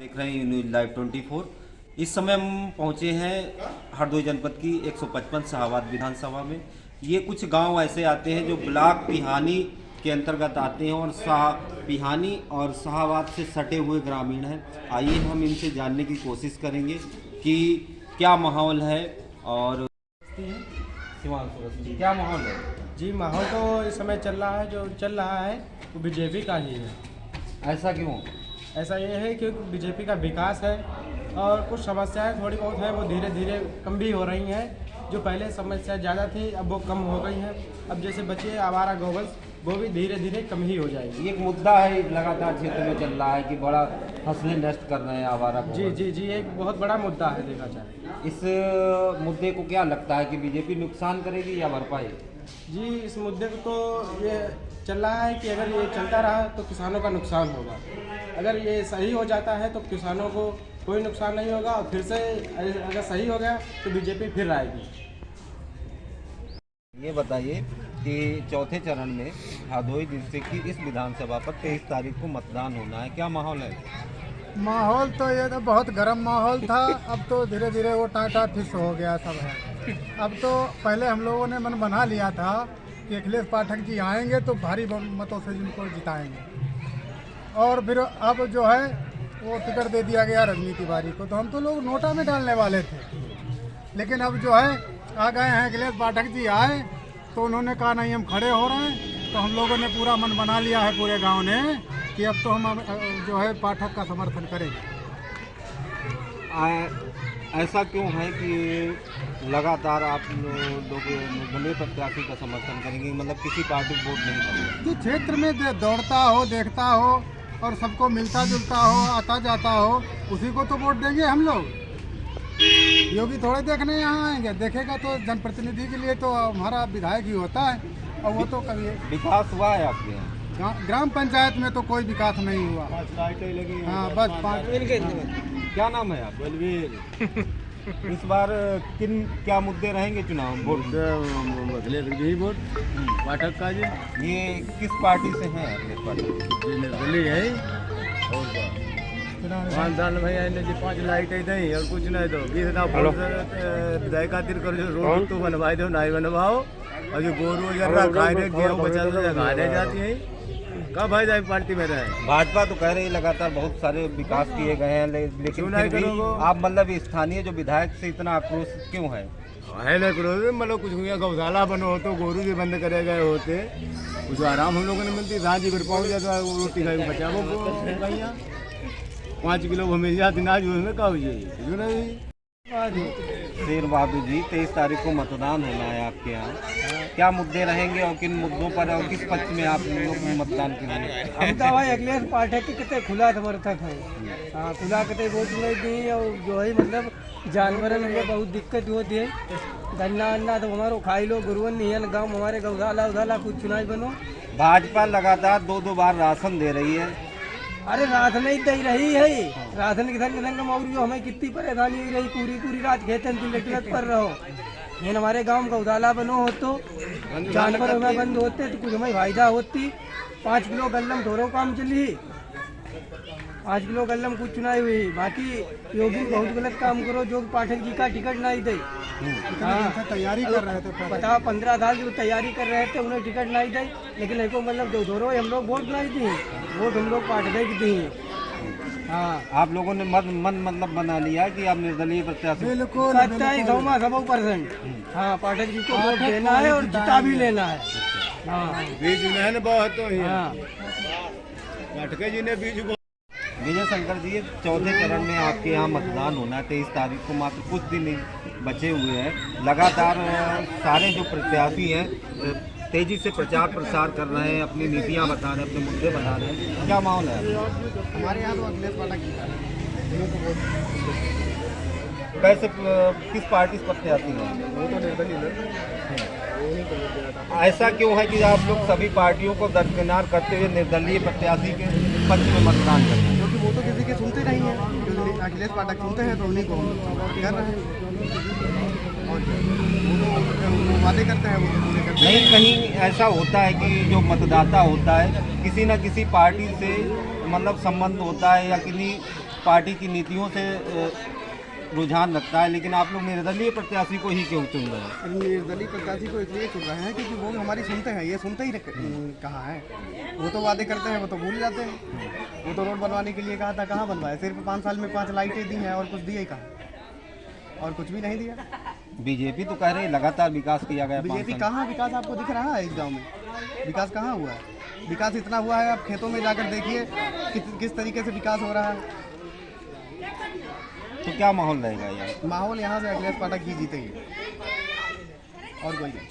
देख रहे हैं न्यूज लाइव 24। इस समय हम पहुंचे हैं हरदोई जनपद की 155 शाहाबाद विधानसभा में। ये कुछ गांव ऐसे आते हैं जो ब्लॉक पिहानी के अंतर्गत आते हैं और पिहानी और शाहाबाद से सटे हुए ग्रामीण हैं। आइए हम इनसे जानने की कोशिश करेंगे कि क्या माहौल है और क्या माहौल है। जी माहौल तो इस समय चल रहा है, जो चल रहा है वो बीजेपी का ही है। ऐसा क्यों? ऐसा ये है कि बीजेपी का विकास है और कुछ समस्याएं थोड़ी बहुत है वो धीरे धीरे कम भी हो रही हैं। जो पहले समस्या ज़्यादा थी अब वो कम हो गई हैं। अब जैसे बच्चे आवारा गौवंश वो भी धीरे धीरे कम ही हो जाएगी। एक मुद्दा है लगातार क्षेत्र में चल रहा है कि बड़ा फसलें नष्ट कर रहे हैं आवारा को। जी जी जी, एक बहुत बड़ा मुद्दा है देखा जाए। इस मुद्दे को क्या लगता है कि बीजेपी नुकसान करेगी या भरपाई? जी इस मुद्दे को तो ये चल रहा है कि अगर ये चलता रहा तो किसानों का नुकसान होगा। अगर ये सही हो जाता है तो किसानों को कोई नुकसान नहीं होगा और फिर से अगर सही हो गया तो बीजेपी फिर आएगी। ये बताइए कि चौथे चरण में हरदोई डिस्ट्रिक्ट की इस विधानसभा पर 23 तारीख को मतदान होना है, क्या माहौल है? माहौल तो ये तो बहुत गर्म माहौल था, अब तो धीरे धीरे वो टाटा फिक्स हो गया सब है। अब तो पहले हम लोगों ने मन बना लिया था कि अखिलेश पाठक जी आएंगे तो भारी मतों से जिनको जिताएंगे, और फिर अब जो है वो टिकट दे दिया गया रजनी तिवारी को, तो हम तो लोग नोटा में डालने वाले थे। लेकिन अब जो है आ गए हैं अखिलेश पाठक जी आए तो उन्होंने कहा नहीं हम खड़े हो रहे हैं, तो हम लोगों ने पूरा मन बना लिया है पूरे गांव ने कि अब तो हम जो है पाठक का समर्थन करेंगे। ऐसा क्यों है कि लगातार आप लोग निर्दलीय प्रत्याशी का समर्थन करेंगे, मतलब किसी पार्टी को वोट नहीं करेंगे? जो क्षेत्र में दौड़ता हो, देखता हो और सबको मिलता जुलता हो, आता जाता हो, उसी को तो वोट देंगे हम लोग। योगी थोड़े देखने यहाँ आएंगे, देखेगा तो जनप्रतिनिधि के लिए तो हमारा विधायक ही होता है, और वो तो कभी विकास हुआ है आपके यहाँ? ग्राम पंचायत में तो कोई विकास नहीं हुआ। हाँ बस 5। क्या नाम है आप? बलवीर। इस बार क्या मुद्दे रहेंगे चुनाव वोट? यही वोट पाठक का जी। ये किस पार्टी से हैं अखिलेश पाठक? निर्दलीय है और 5 साल में आने जी 5 लाइट दी और कुछ नहीं, तो 20 विधायक खातिर करो, रोड तो बनवाए दो नहीं बनवाओ, और जो गोरू जरा खाने गेहूँ बचा दो खाने जाती है। कब भाई जाए पार्टी में रहे? भाजपा तो कह रही है लगातार बहुत सारे विकास किए गए हैं, लेकिन फिर भी आप मतलब स्थानीय जो विधायक से इतना आक्रोश क्यों है? है ना करो, मतलब कुछ हुआ गौशाला बनो तो गोरू भी बंद करे गए होते, कुछ आराम हम लोगों ने मिलती। सांझी फिर पहुँच जाता रोटी खाई बचा वो 5 किलो हमें जाती नाज में का शेर बहादुर जी 23 तारीख को मतदान होना है आपके यहाँ, क्या मुद्दे रहेंगे और किन मुद्दों पर और किस पक्ष में आप लोग मतदान करेंगे? हम तो भाई अखिलेश पाठक के कितने खुला समर्थक है। हाँ खुला कितने वोट नहीं दी, और जो है मतलब जानवरों में बहुत दिक्कत होती है। गन्ना अन्ना तो हमारो खाई लो, गुरुवन नहीं है गाँव हमारे गौशाला उधाला कुछ चुनाव बनो। भाजपा लगातार 2-2 बार राशन दे रही है। अरे राशन ही दे रही है, राशन के संग मौरी हमें कितनी परेशानी हुई रही, पूरी रात खेतन तिलक पर रहो। ये हमारे गांव में गौशाला बनो हो तो जानवर हमें बंद होते तो कुछ हमें फायदा होती। 5 किलो गल्लम थोड़ो काम चली, 5 किलो गल्लम कुछ चुनाई हुई। बाकी योगी बहुत गलत काम करो, जो पाठक जी का टिकट नहीं दे। हाँ तैयारी कर रहे थे, पता 15 साल जो तैयारी कर रहे थे उन्हें टिकट नहीं दी, लेकिन इनको मतलब जो धोरो हम लोग वोट नहीं दी, वोट हम लोग पाठक की दी। हाँ आप लोगों ने मन मतलब बना लिया कि आप निर्दलीय प्रत्याशी? बिल्कुल 100%। हाँ पाठक जी को वोट देना है और जिता भी लेना है। हाँ बीज में बहुत तो हाँ पाठक जी ने बीज। विजय शंकर जी, चौथे चरण में आपके यहाँ मतदान होना है 23 तारीख को, मात्र कुछ दिन ही बचे हुए हैं। लगातार सारे जो प्रत्याशी हैं तेजी से प्रचार प्रसार कर रहे हैं, अपनी नीतियाँ बता रहे हैं, अपने मुद्दे बता रहे हैं, क्या माहौल है? हमारे यहाँ तो अखिलेश पाठक जी कैसे किस पार्टी से प्रत्याशी हैं? वो तो निर्दलीय। ऐसा क्यों है कि आप लोग सभी पार्टियों को दरकिनार करते हुए निर्दलीय प्रत्याशी के पक्ष में मतदान करते हैं? क्योंकि वो तो किसी के सुनते नहीं हैं, जो अखिलेश पाठक सुनते हैं तो उन्हीं को कर रहे हैं, और वो वादे करते हैं वो पूरे करते हैं। नहीं, कहीं ऐसा होता है कि जो मतदाता होता है किसी न किसी पार्टी से मतलब संबंध होता है या किसी पार्टी की नीतियों से रुझान रखता है, लेकिन आप लोग निर्दलीय प्रत्याशी को ही क्यों चुन रहे हैं? निर्दलीय प्रत्याशी को इसलिए चुन रहे हैं क्योंकि वो हमारी सुनते हैं, ये सुनते ही कहाँ है। वो तो वादे करते हैं, वो तो भूल जाते हैं। वो तो रोड बनवाने के लिए कहा था, कहाँ बनवाया? सिर्फ 5 साल में 5 लाइटें दी हैं और कुछ दिया ही कहाँ, और कुछ भी नहीं दिया। बीजेपी तो कह रही है लगातार विकास किया गया। बीजेपी कहाँ विकास आपको दिख रहा है? इस गाँव में विकास कहाँ हुआ है? विकास इतना हुआ है, आप खेतों में जाकर देखिए किस तरीके से विकास हो रहा है। तो क्या माहौल रहेगा यार? माहौल यहाँ से अखिलेश पाठक ही जीतेंगे और कोई नहीं।